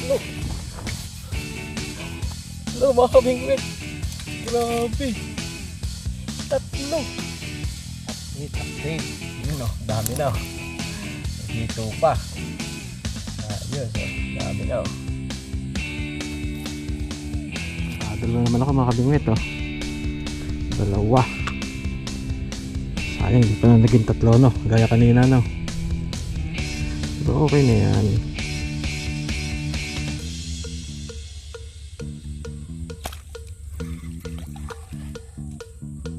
Tatlo. Tatlo mga kabingwit. Grabe. Tatlo. Update. Yun o, dami na o. Dito pa. Ayos o, dami na o. Dalawa naman ako mga kabingwit oh. Dalawa. Sayang hindi pa na naging tatlo no. Gaya kanina no. Pero okay na yan.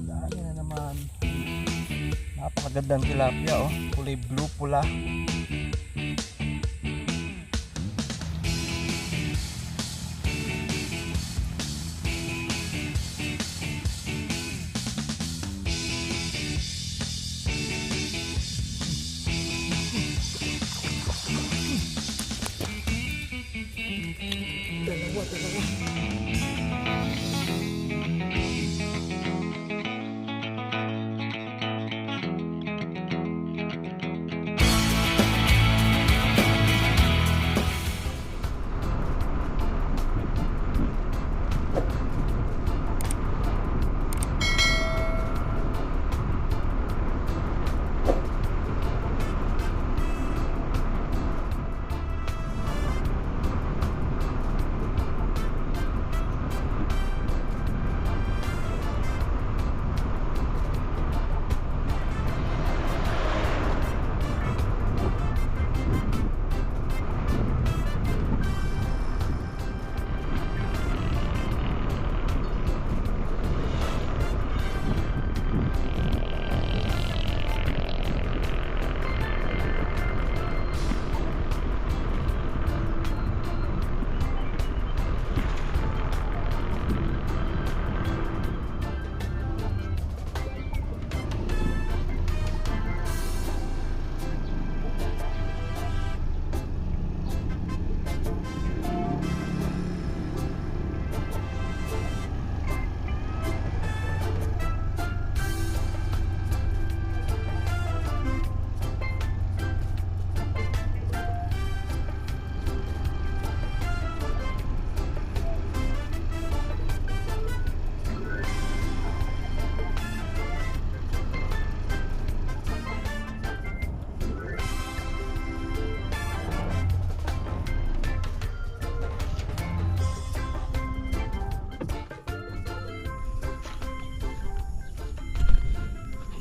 Dami na naman. Napakagandang tilapia oh. Kulay blue pula.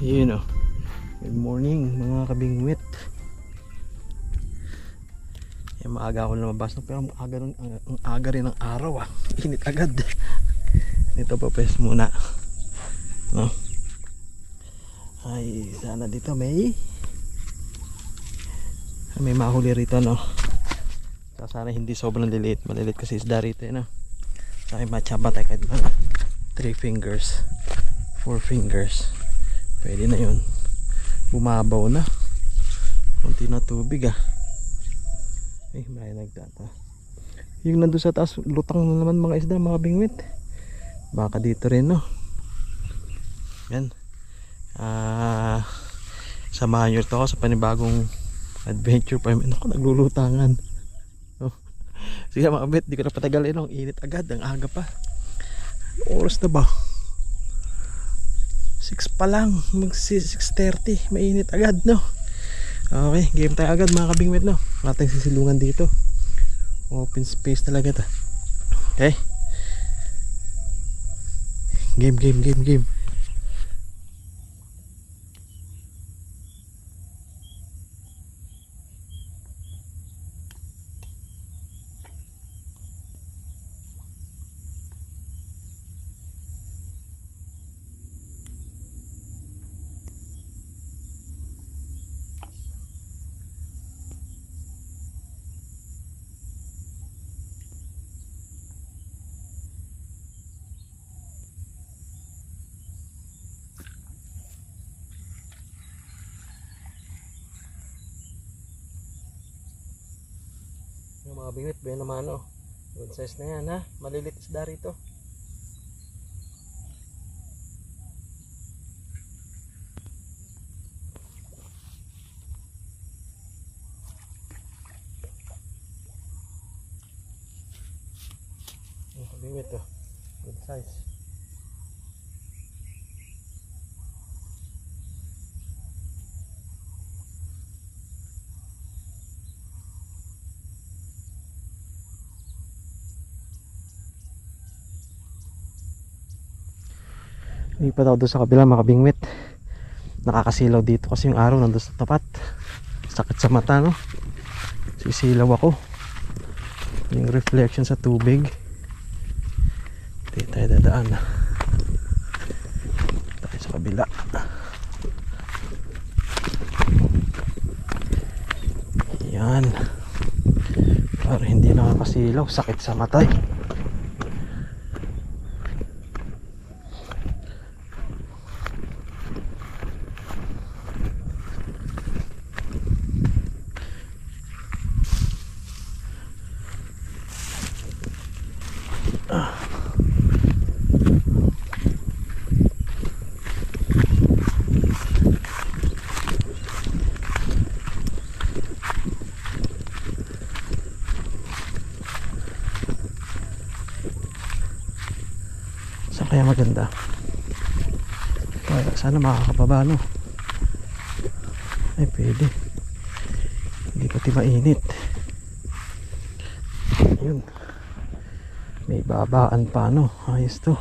Yun oh. Good morning mga kabingwit. Maaga ako lumabas pero ang aga rin ng araw ah. Init agad. Dito pa pes muna no? Ay sana dito may mahuli rito no. Sana hindi sobrang liliit. Maliliit kasi isda rito no? Sana matsaba tayo kahit mga 3 fingers 4 fingers pwede na yun. Bumabaw na konti na tubig ah. May nagtata. Yung nandun sa taas lutang na naman mga isda mga bingwit. Baka dito rin no. Yan. Samahan nyo ito ako sa panibagong adventure pa. Ako naglulutangan oh. Sige mga bet, di ko na patagalin no. Init agad, ang aga pa. Anong oras na ba? 6 pa lang, mag 6:30. Mainit agad no. Okay, game tayo agad mga kabingwit no. Wala tayong sisilungan dito. Open space talaga ta. Okay. Game. Yung mga bingwit, bayan naman oh. Good size na yan ha. Malilit isda rito. kabingwit oh. Good size. Lipat ako doon sa kabila mga kabingwit. Nakakasilaw dito kasi yung araw nandun sa tapat. Sakit sa mata no. Sisilaw ako. Yung reflection sa tubig. Hindi tayo dadaan. Tayo sa kabila. Yan. Para hindi nakakasilaw. Sakit sa mata eh. Saan kaya maganda? Kaya sana makakababa no. Ay pwede. Hindi pati mainit. Ayun. May babaan pa no. Ayos to.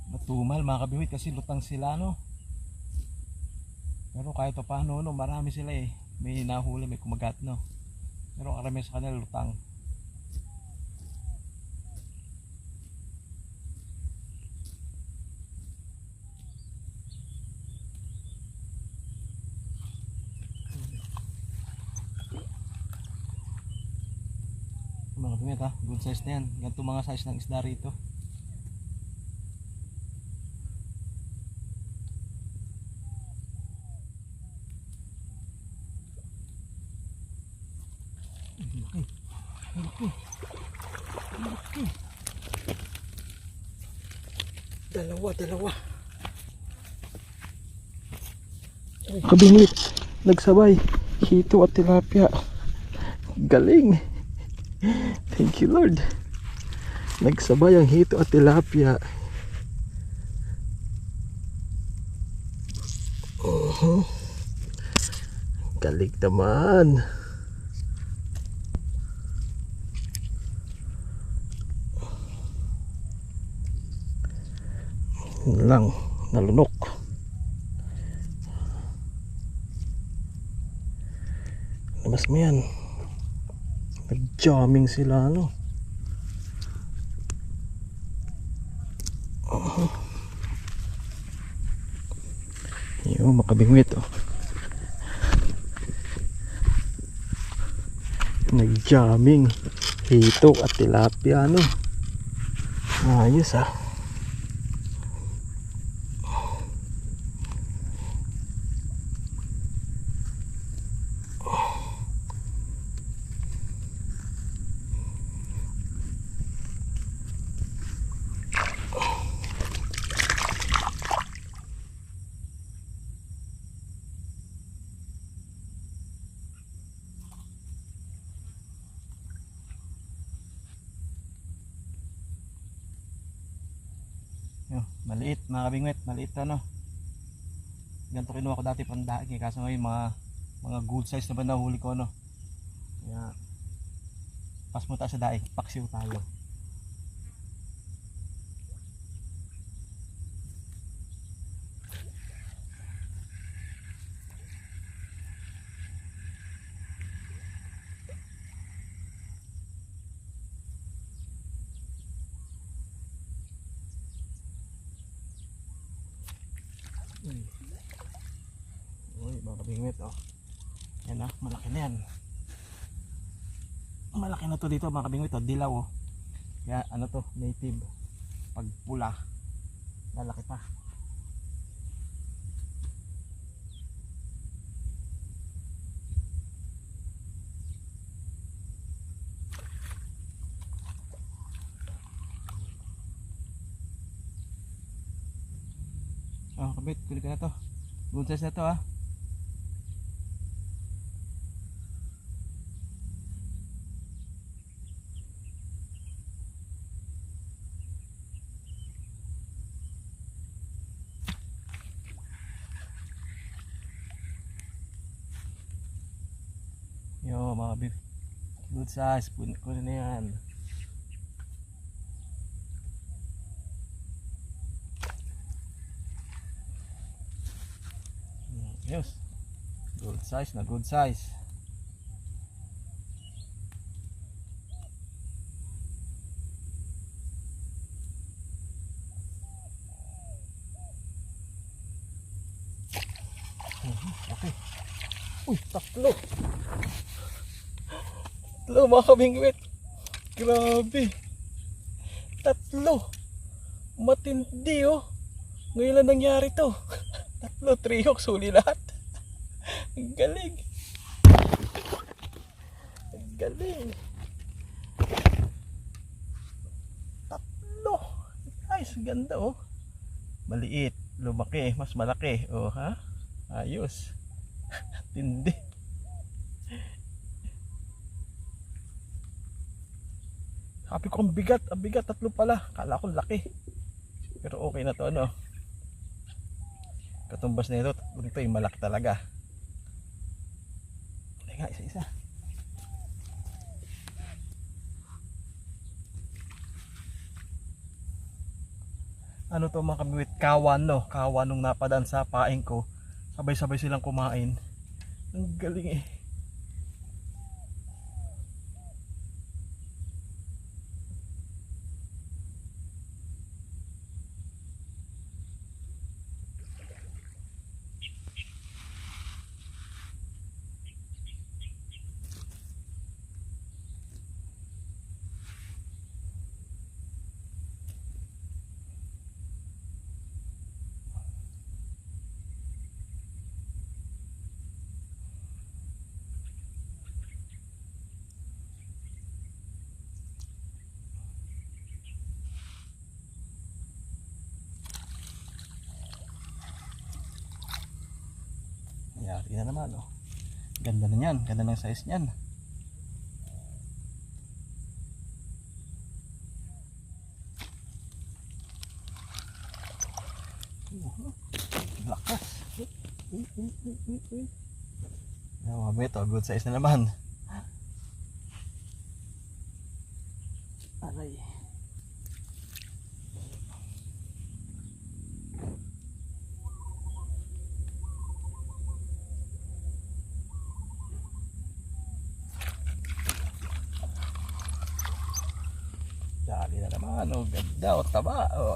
Matumal mga kabingwit kasi lutang sila no. Pero kahit pa paano no, marami sila eh. May nahuli, may kumagat no. Pero karamihan sa kanila lutang. Mga kabingwit ha, good size na yan. Ganito mga size ng isda rito. Dalawa. Kabingwit, nagsabay. Hito at tilapia. Galing. Thank you Lord. Nagsabay ang hito at tilapia. Galing naman. Lang nalunok. Labas mo yan. Nag-jamming sila ano. Yung makabingwit oh. Nag-jamming hito at tilapia no. Ayos ah. Maliit mga kabingwit, maliit to no. Ganito kinuha ko dati pang daing eh, kaso ngayon mga good size na ba nahuli ko no. Kaya pas mo tayo sa daing, paksiw tayo. Uy, mga kabingwit oh. Yan ah, malaki na yan. Malaki na to dito mga kabingwit oh, dilaw oh. Kaya ano to, native. Pag pula Lalaki pa. Oh, kabit, kulit ka na to. Good size na to ah. Yo, mga bib. Good size, kunin na yan. Yes. Good size na good size. Okay. Uy, tatlo. Tatlo mga kabingwit. Grabe. Tatlo. Matindi oh. Ngayon lang nangyari to. Tatlo, 3 hooks, huli lahat. Ang galing. Ang galing. Tatlo. Ayos, ganda oh. Maliit, lumaki, mas malaki. Oh ha? Ayos. Tindi. Sabi ko ang bigat, tatlo pala. Kala ko laki. Pero okay na to ano. Katumbas na ito, ito yung malaki talaga. Teka, isa-isa. Ano to mga kamiwit? Kawan no? Kawan nung napadaan sa paing ko. Sabay-sabay silang kumain. Ang galing eh. Yari na naman oh. Ganda na yan, ganda ng size niyan. Lakas. Yung mga ito, good size na naman. Aray. Dali na naman, oh, ganda, oh, taba, oh.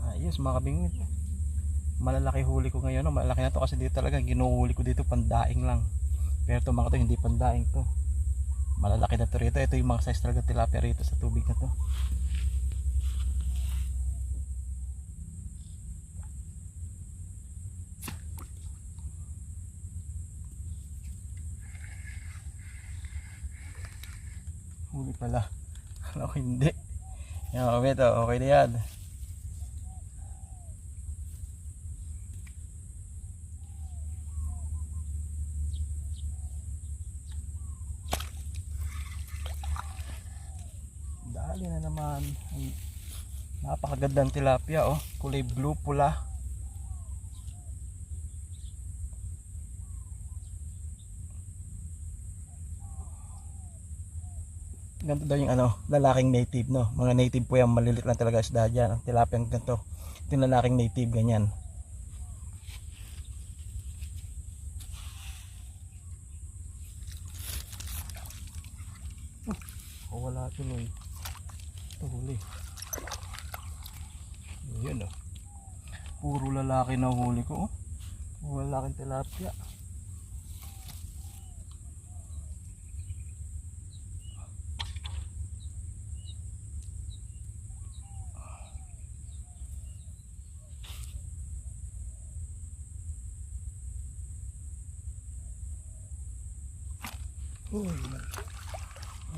Ayos mga kabingwit. Malalaki huli ko ngayon, oh. Malalaki na to kasi dito talaga ginuhuli ko dito pandaing lang. Pero ito mga to hindi pandaing to. Malalaki na to rito. Ito yung mga size talaga tilapia rito sa tubig na to. Huli pala. Ano hindi. Yan, okay na yan. Dali na naman. Napakagandang tilapia oh. Kulay blue pula. Ganito daw yung ano, lalaking native no. Mga native po yan, malilit lang talaga isda dyan. Ang tilapia ng ganito. Ito yung lalaking native, ganyan. Oh, wala tuloy. Ito huli. Yun oh. Puro lalaki na huli ko oh. Puro lalaking tilapia. Uy.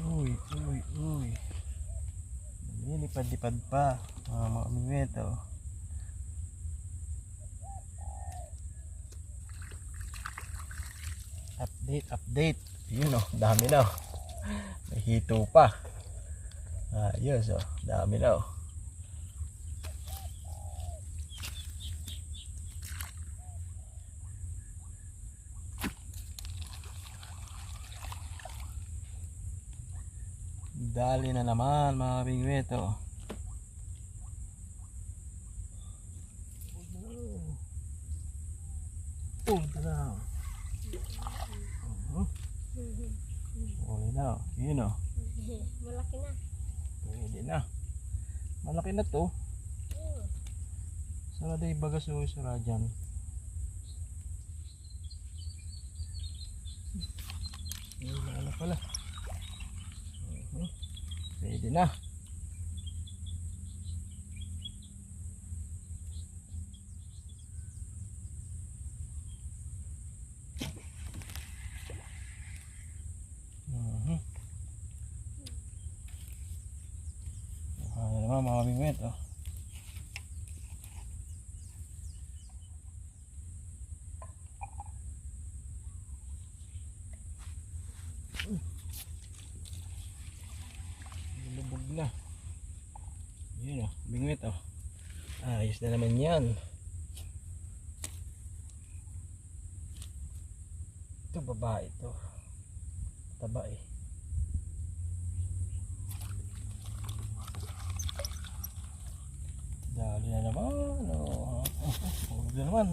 Uy, uy, uy. Lipad-lipad pa. Mga kamingwit, oh. Update. Yun, oh. Dami na, oh. May hito pa. Ayos, oh. Dami na, oh. Dali na naman mga kabingwit, oh. Tara. Okay na, oh. Yun, oh. Malaki na. Pwede na. Malaki na to. Sarada yung bagas, oh. Sarada dyan. Yun na pala. Pwede na. Ano naman mga kabingwit, oh. Lubog na. Yun, oh. Bingwit, oh. Ayos na naman yan. Ito babae to. Taba eh. Dali na naman, oh. Huwag na naman.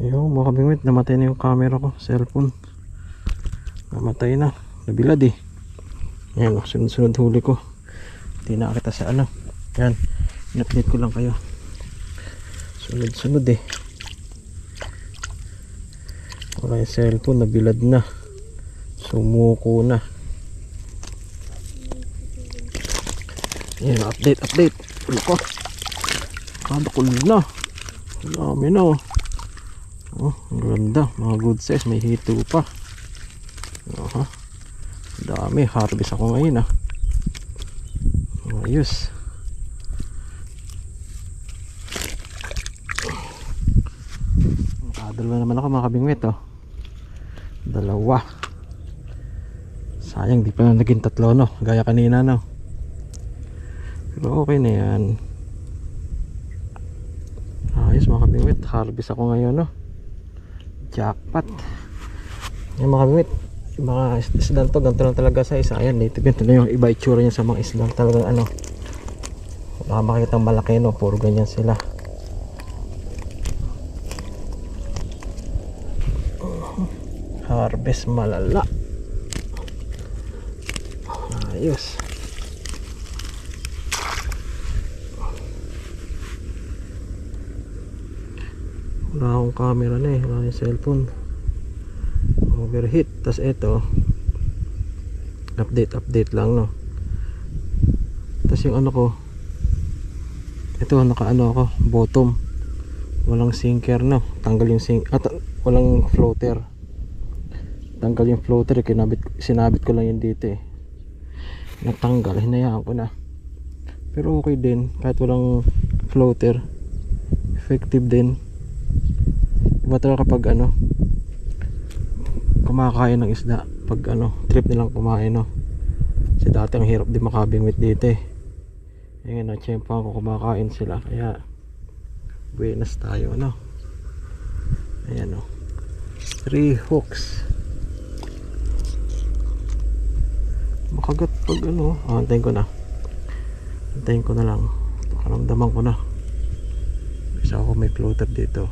Ayun mga kabingwit, namatay na yung camera ko, cellphone. Namatay na, nabilad eh. Ayan o, sunod huli ko. Hindi nakakita sa ano. Ayan, in-update ko lang kayo. Sunod eh. Wala yung cellphone, nabilad na. Sumuko na. Ayan, update. Ulo ko. Kadakul na. Dami na oh. Oh, ang ganda, mga good size, may hito pa. Aha. Dami, harvest ako ngayon ah. Ayos. Nakadalawa naman ako mga kabingwit oh. Dalawa. Sayang di pa na naging tatlo no, gaya kanina no. Pero okay na yan. Ayos mga kabingwit, harvest ako ngayon no. Jackpot. Yung mga kabingwit, mga isdang to, ganito lang talaga sa isa. Ayan, native yun. Ito na yung iba itsura niya sa mga isdang talagang ano. Wala makikita malaki no, puro ganyan sila. Harvest malala. Ayos. Wala akong camera na eh, wala yung cellphone, overheat. Tas ito update lang no. Tas yung ano ko, ito naka ano ako, bottom, walang sinker no, tanggal yung walang floater, tanggal yung floater, sinabit ko lang yun dito eh, natanggal, hinayaan ko na. Pero okay din, kahit walang floater, effective din. Iba talaga kapag ano, kumakain ng isda, pag ano, trip nilang kumain no. Kasi dati ang hirap din makabingwit dito eh. Ngayon na-tsempohan ko kumakain sila, kaya buenas tayo no. Ayan no, 3 hooks. Makagat pag ano, antayin ko na lang. Naramdaman ko na. Isa ako may floater dito.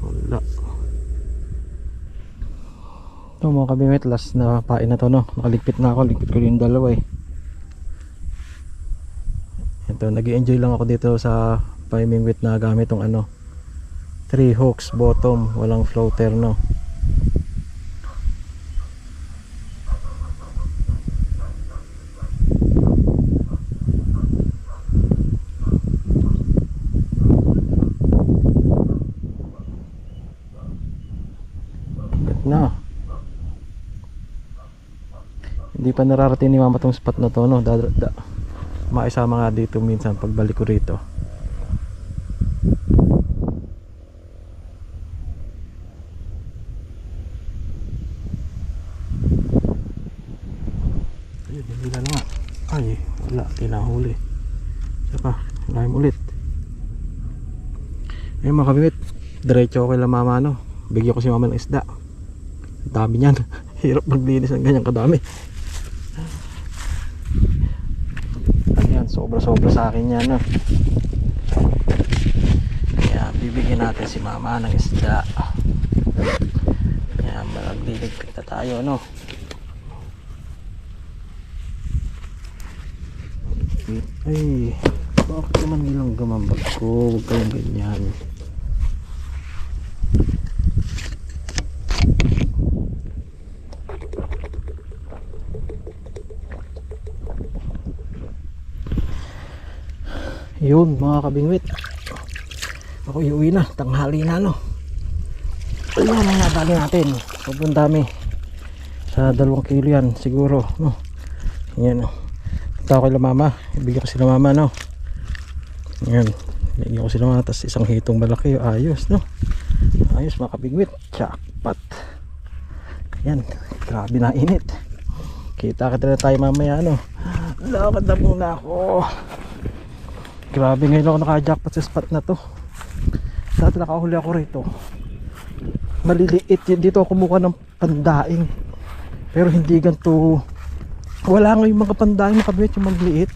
Wala. Ito mga kabimit, last na pain na to, no. Nakaligpit na ako, ligpit ko yung dalawa eh. Ito, nag-i-enjoy lang ako dito sa Paimingwit na gamit tong ano, 3 hooks bottom, walang floater, no. Na hindi pa nararating ni mama tong spot na to, no. Maisama nga dito minsan pagbalik ko rito. Ayun, hindi na nga. Ay, wala, tinahuli. Isa pa, ngayon ulit. Ayun mga kabimit, diretso ako kay la mama, no. Bigyan ko si mama ng isda. Dami niyan. Hirap maglinis ng ganyan kadami. Ayan, sobra-sobra sa akin yan, no? Kaya bibigyan natin si mama ng isda. Kaya magliligpit na tayo, no? Ay, bakit naman nilang gumambag ko? Huwag kayong ganyan. Yun mga kabingwit, ako iuwi na, tanghali na, no. Ayan ang nadali natin, sobrang dami. Sa 2 kilo yan siguro, no. Yan, no. Punta ko kay la mama, ibigyan ko sila mama, no. Yan, ibigyan ko sila mama, tapos isang hitong malaki, ayos, no. Ayos mga kabingwit, jackpot. Yan, grabe na init. Kita-kita na tayo mamaya, no. Lakad na muna ako. Grabe, ngayon ako naka-jackpot sa spot na to. Dati nakahuli ako rito, maliliit yun. Dito ako kumuha ng pandaing, pero hindi ganito. Wala nga yung mga pandaing makabit yung magliit.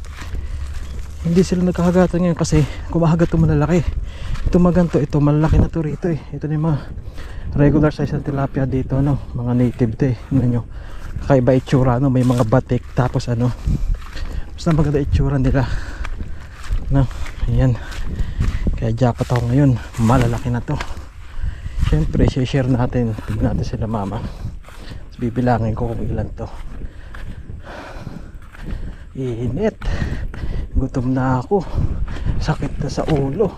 Hindi sila nagkakagatan ngayon kasi kumahagat yung malalaki. Ito maganto, ito malaki na to rito eh. Ito na yung mga regular size ng tilapia dito, no. Mga native to eh. Ano nyo, kakaiba itsura, no. May mga batik, tapos ano, basta maganda itsura nila, no. Ayan, kaya jackpot ako ngayon, malalaki na to. Syempre share natin, bigyan natin sila mama. Tapos bibilangin ko kung ilan to. Init, gutom na ako, sakit na sa ulo,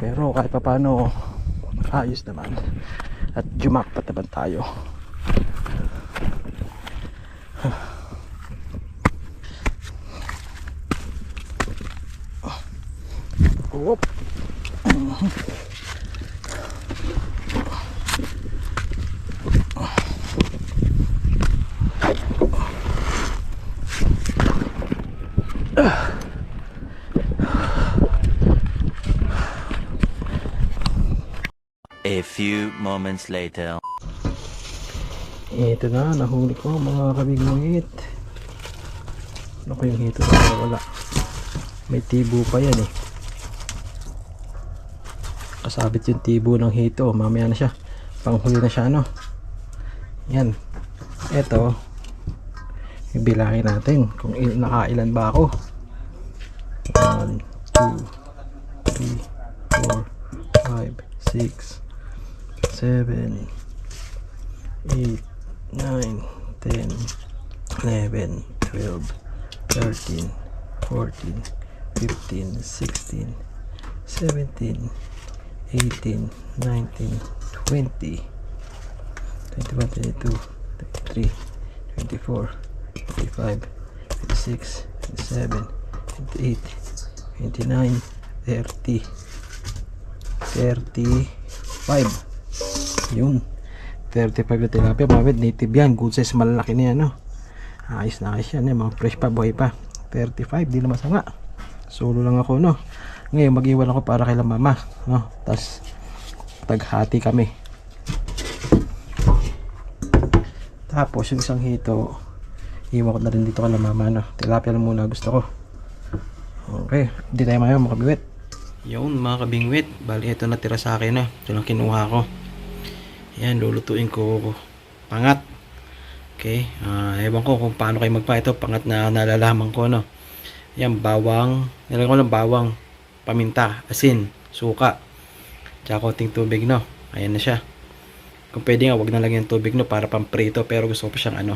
pero kahit pa paano ayos naman at jumakpat naman tayo. Whoop. A few moments later. Ito na, nahuli ko mga kabigmit. Ano ko yung hito na wala? May tibo pa yan eh. Kasabit yung tibo ng hito. Mamaya na siya, panghuli na siya, no. Yan, eto ibilangin natin kung nakailan ba ako. 1, 2, 3, 4, 5, 6, 7, 8, 9, 10, 11, 12, 13, 14, 15, 16, 17, 18, 19, 20, 21, 22, 23, 24, 25, 26, 27, 28, 29, 30, 35. Yun, 35 na tilapia. Mabit, native yan, good size, malaki na yan, no? Ayos na ayos yan, mga fresh pa, buhay pa. 35, di na masanga. Solo lang ako, no? Ngayon mag-iwan ako para kay la mama, no? Tapos taghati kami. Tapos yung isang hito, iwan ko na rin dito kala mama, no? Tilapia lang muna gusto ko. Okay, hindi tayo mayo mga kabiwit. Yun mga kabingwit, bali ito natira sa akin, no? Ito lang kinuha ko. Yan, lulutuin ko pangat. Okay, ewan ko kung paano kayo magpa ito. Pangat na nalalaman ko, no? Yan, bawang, nilagyan ko lang bawang, paminta, asin, suka, tsaka konting tubig, no? Ayan na siya. Kung pwede nga, wag na lagyan ng tubig, no? Para pamprito, pero gusto ko pa siyang ano,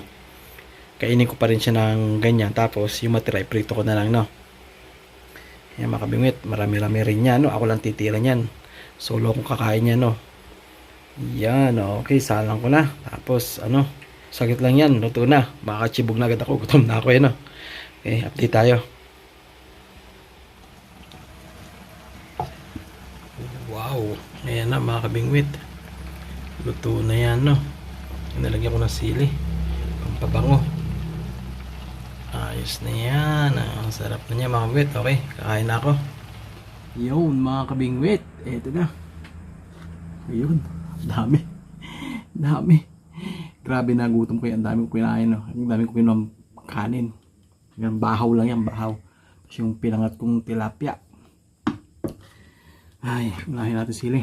kainin ko pa rin siya ng ganyan. Tapos yung matira, prito ko na lang, no? Yan mga kabingwit, marami-rami rin yan, no? Ako lang titira niyan. Solo kong kakain yan, no? Yan, okay, salang ko na. Tapos ano, saglit lang yan, luto na. Makakachibog na agad ako, gutom na ako yan, no? Okay, update tayo. Wow, ayan na mga kabingwit. Luto na yan, no? Nalagyan ko ng sili, pampabango. Ayos na yan. Ang sarap na niya mga kabingwit. Okay, kakain na ako. Yun mga kabingwit, eto na. Ayun, dami. Dami. Grabe, nagutom ko yan. Ang dami ko kinain, no? Ang dami ko kinuha kanin. Yan, bahaw lang yan, bahaw. Tapos yung pinangat kong tilapia. Ay, unahin natin sili.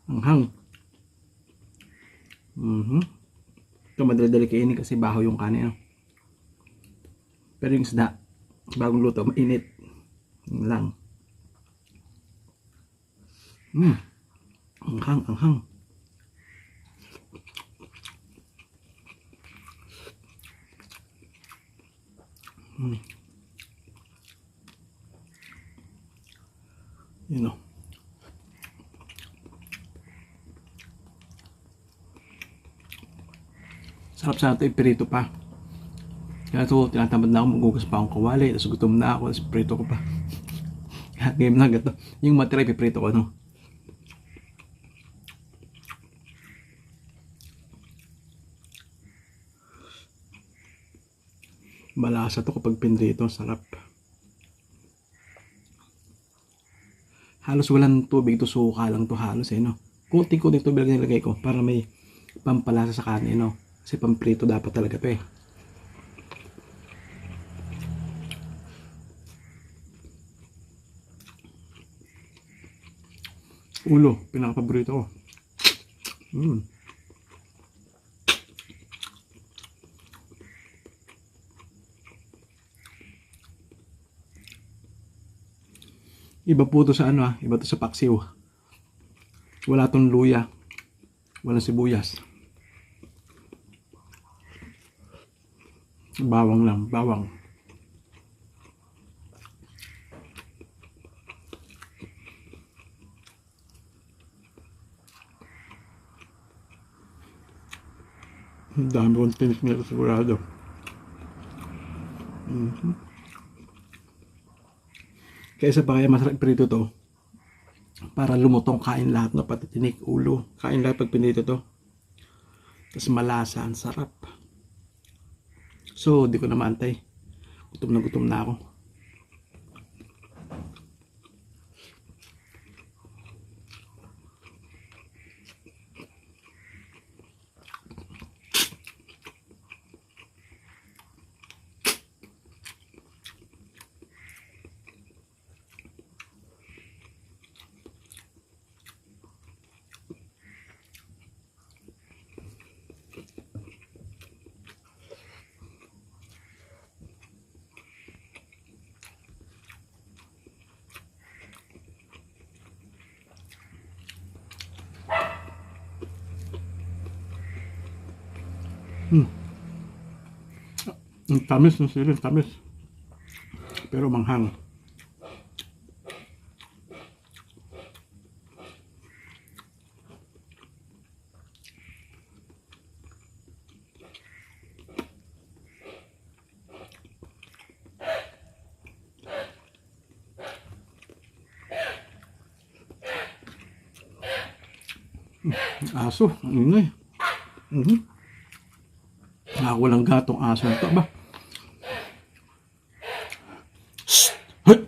Anghang. Ito madali-dali kainin kasi bahaw yung kanin, no? Pero yung isda, bagong luto, mainit. Yun lang. Anghang, anghang. Yun, no? Sarap sana ito, iprito pa. Kaya ito, tinatamad na ako, magugas pa akong kawali, tapos gutom na ako, tapos prito ko pa. Game na gato. Yung matira, ipiprito ko, no? Malasa to kapag pinrito, sarap. Halos walang tubig to, suka lang to halos, eh, no? Kunting-kunting tubig lang nilagay ko para may pampalasa sa kanin, no? Kasi pamprito dapat talaga to, eh. Ulo, pinakapaborito ko. Iba po to sa ano, iba to sa paksiw. Wala tong luya, walang sibuyas. Bawang lang, bawang. Ang dami kong tinik nila sigurado. Kaysa pa kaya masarap prito to. Para lumutong kain lahat, no? Pati tinik, ulo. Kain lahat pag pinito to. Tapos malasa, ang sarap. So, di ko na maantay. Gutom na ako. Ang tamis ng sili, tamis. Pero manghang. Aso, ang ingay. Nakawalang gatong aso na ito ba? Hey!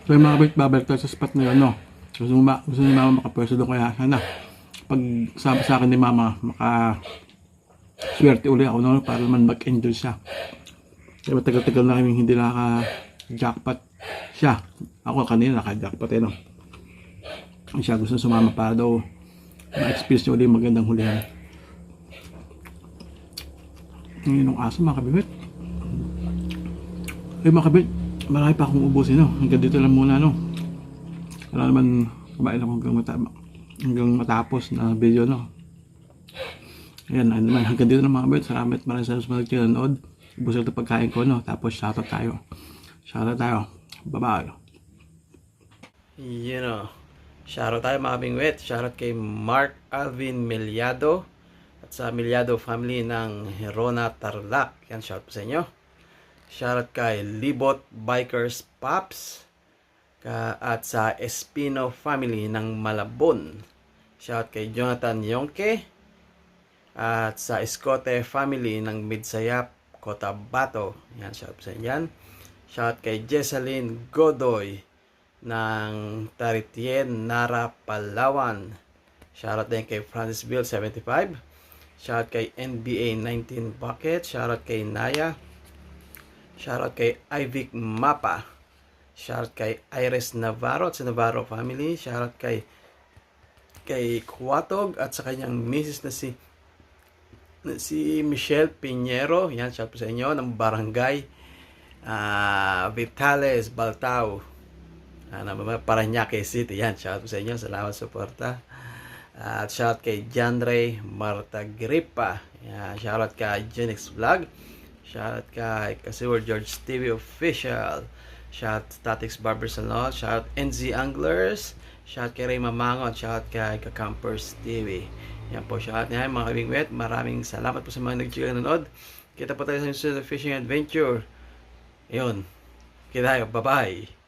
So yung mga kabit, babalik tayo sa spot na yun, no? Gusto ni mama makapwesto doon, kaya sana pag sabi sa akin ni mama, swerte uli ako, no? Para naman mag-enjoy siya. Kaya matagal-tagal na kami hindi naka-jackpot siya. Ako kanina naka-jackpot no? Siya gusto sumama para daw ma-experience niya uli magandang hulihan. Ngayon ang aso mga kabibit. Mga kabibit, marami pa akong ubusin, no? Hanggang dito lang muna, no? Wala naman kumain ako hanggang matapos na video, no? Ayan, naman, hanggang dito lang mga kabibit. Salamat maraming sa nanonood. Busog ito pagkain ko, no? Tapos shoutout tayo. Bye-bye. You know, shoutout tayo mga bingwit. Shoutout kay Mark Alvin Meliado at sa Meliado family ng Herona Tarlac. Yan, shoutout po sa inyo. Shoutout kay Libot Bikers Pops at sa Espino family ng Malabon. Shoutout kay Jonathan Yonke at sa Escote family ng Midsayap, Cotabato. Yan, shoutout po sa inyo. Shoutout kay Jesseline Godoy ng Taritien, Nara, Palawan. Shoutout din kay Francisville 75. Shoutout kay NBA 19 Bucket. Shoutout kay Naya. Shoutout kay Ivic Mapa. Shoutout kay Iris Navarro at sa Navarro family. Shoutout kay Kuwatog at sa kanyang misis na si Michelle Piñero. Yan, shoutout po sa inyo ng barangay Vitales, Baltao, Parañaque City. Yan, shoutout po sa inyo. Salamat sa suporta. At shoutout kay Janre Martagripa. Yan, shoutout kay Genix Vlog. Shoutout kay Kasiwer George TV Official. Shoutout Statix Barber Salon. Shoutout NZ Anglers. Shoutout kay Ray Mamangon. Shoutout kay Kakampers TV. Yan po, shoutout niya mga kabingwit. Maraming salamat po sa mga nanonood. Kita po tayo sa susunod fishing adventure. Yun. Kita tayo. Bye-bye.